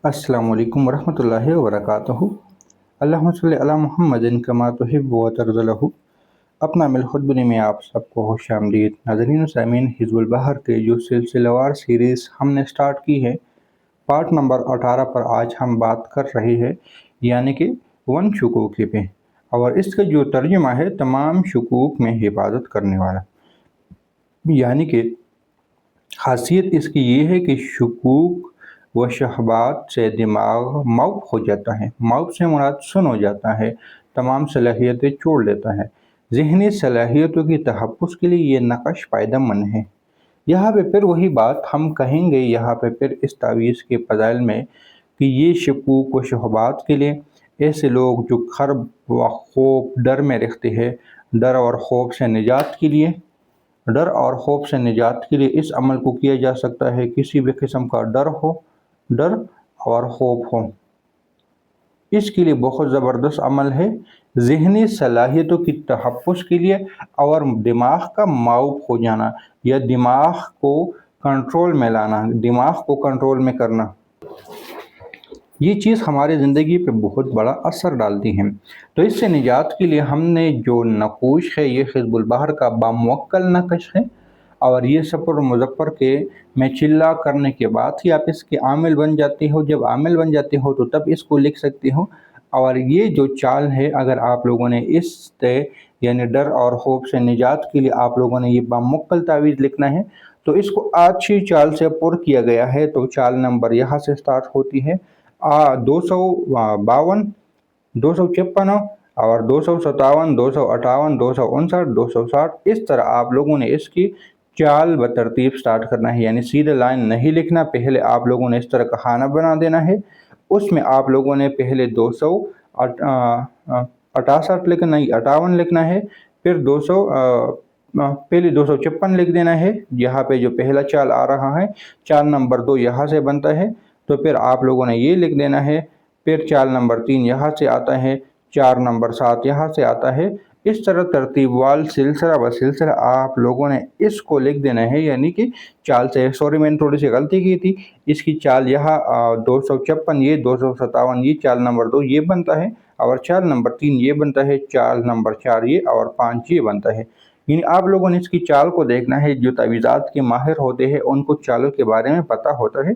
السلام علیکم ورحمۃ اللہ وبرکاتہ۔ اللہم صلی علی محمد کما تحب و ترضى۔ اپنا مل خود بنی میں آپ سب کو خوش آمدید۔ ناظرین و سامعین، حزب البحر کے جو سلسلہ وار سیریز ہم نے سٹارٹ کی ہے، پارٹ نمبر 18 پر آج ہم بات کر رہے ہیں، یعنی کہ ون شکوک پہ، اور اس کا جو ترجمہ ہے تمام شکوک میں حفاظت کرنے والا، یعنی کہ خاصیت اس کی یہ ہے کہ شکوک و شبہات سے دماغ معاف ہو جاتا ہے۔ معاف سے مراد سن ہو جاتا ہے، تمام صلاحیتیں چھوڑ دیتا ہے۔ ذہنی صلاحیتوں کی تحفظ کے لیے یہ نقش فائدہ مند ہے۔ یہاں پہ پھر وہی بات ہم کہیں گے، یہاں پہ پھر اس تعویذ کے فضائل میں، کہ یہ شکوک و شبہات کے لیے ایسے لوگ جو خرب و خوف ڈر میں رہتے ہیں، ڈر اور خوف سے نجات کے لیے اس عمل کو کیا جا سکتا ہے۔ کسی بھی قسم کا ڈر اور خوف ہو، اس کے لیے بہت زبردست عمل ہے۔ ذہنی صلاحیتوں کی تحفظ کے لیے اور دماغ کا معاف ہو جانا، یا دماغ کو کنٹرول میں لانا، دماغ کو کنٹرول میں کرنا، یہ چیز ہماری زندگی پہ بہت بڑا اثر ڈالتی ہے۔ تو اس سے نجات کے لیے ہم نے جو نقوش ہے، یہ حزب البحر کا باموکل نقش ہے، اور یہ سفر مظفر کے میں چلا کرنے کے بعد ہی آپ اس کے عامل بن جاتے ہو۔ جب عامل بن جاتے ہو تو تب اس کو لکھ سکتے ہو۔ اور یہ جو چال ہے، اگر آپ لوگوں نے اس یعنی ڈر اور خوف سے نجات کے لیے آپ لوگوں نے یہ باموکل تعویذ لکھنا ہے، تو اس کو اچھی چال سے پر کیا گیا ہے۔ تو چال نمبر یہاں سے سٹارٹ ہوتی ہے 252، 256 اور 257، 258، 259، 260۔ اس طرح آپ لوگوں نے اس کی چال بترتیب سٹارٹ کرنا ہے، یعنی سیدھے لائن نہیں لکھنا۔ پہلے آپ لوگوں نے اس طرح کا خانہ بنا دینا ہے، اس میں آپ لوگوں نے پہلے 268 لکھنا، 58 لکھنا ہے، پھر پہلے 256 لکھ دینا ہے، یہاں پہ جو پہلا چال آ رہا ہے، چال نمبر 2 یہاں سے بنتا ہے، تو پھر آپ لوگوں نے یہ لکھ دینا ہے، پھر چال نمبر 3 یہاں سے آتا ہے، چال نمبر 7 یہاں سے آتا ہے۔ اس طرح ترتیب وال سلسلہ بسلسلہ آپ لوگوں نے اس کو لکھ دینا ہے، یعنی کہ چال سے میں نے تھوڑی سی غلطی کی تھی، اس کی چال یہاں 256 یہ، 257 یہ، چال نمبر 2 یہ بنتا ہے، اور چال نمبر 3 یہ بنتا ہے، چال نمبر 4 یہ، اور 5 یہ بنتا ہے۔ یعنی آپ لوگوں نے اس کی چال کو دیکھنا ہے۔ جو تعویذات کے ماہر ہوتے ہیں ان کو چالوں کے بارے میں پتہ ہوتا ہے،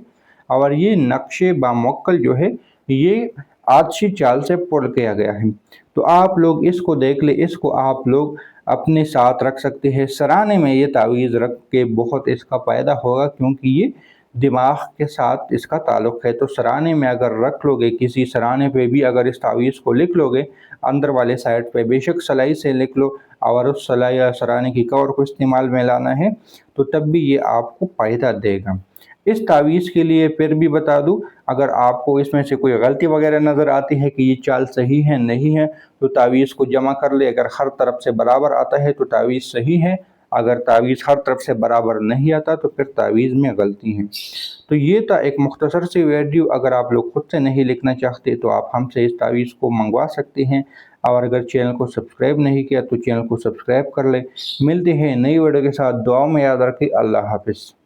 اور یہ نقش باموکل جو ہے یہ آج چال سے پر کیا گیا ہے۔ تو آپ لوگ اس کو دیکھ لیں، اس کو آپ لوگ اپنے ساتھ رکھ سکتے ہیں۔ سرانے میں یہ تعویذ رکھ کے بہت اس کا فائدہ ہوگا، کیونکہ یہ دماغ کے ساتھ اس کا تعلق ہے۔ تو سرانے میں اگر رکھ لو گے، کسی سرانے پہ بھی اگر اس تعویذ کو لکھ لو گے، اندر والے سائڈ پہ بے شک سلائی سے لکھ لو، اور اس سلائی یا سرانے کی کور کو استعمال میں لانا ہے، تو تب بھی یہ آپ کو فائدہ دے گا۔ اس تعویذ کے لیے پھر بھی بتا دوں، اگر آپ کو اس میں سے کوئی غلطی وغیرہ نظر آتی ہے کہ یہ چال صحیح ہے نہیں ہے، تو تعویذ کو جمع کر لے۔ اگر ہر طرف سے برابر آتا ہے تو تعویذ صحیح ہے، اگر تعویذ ہر طرف سے برابر نہیں آتا تو پھر تعویذ میں غلطی ہے۔ تو یہ تھا ایک مختصر سی ویڈیو۔ اگر آپ لوگ خود سے نہیں لکھنا چاہتے تو آپ ہم سے اس تعویذ کو منگوا سکتے ہیں، اور اگر چینل کو سبسکرائب نہیں کیا تو چینل کو سبسکرائب کر لیں۔ ملتے ہیں نئی ویڈیو کے ساتھ، دعاؤں میں یاد رکھیں۔ اللہ حافظ۔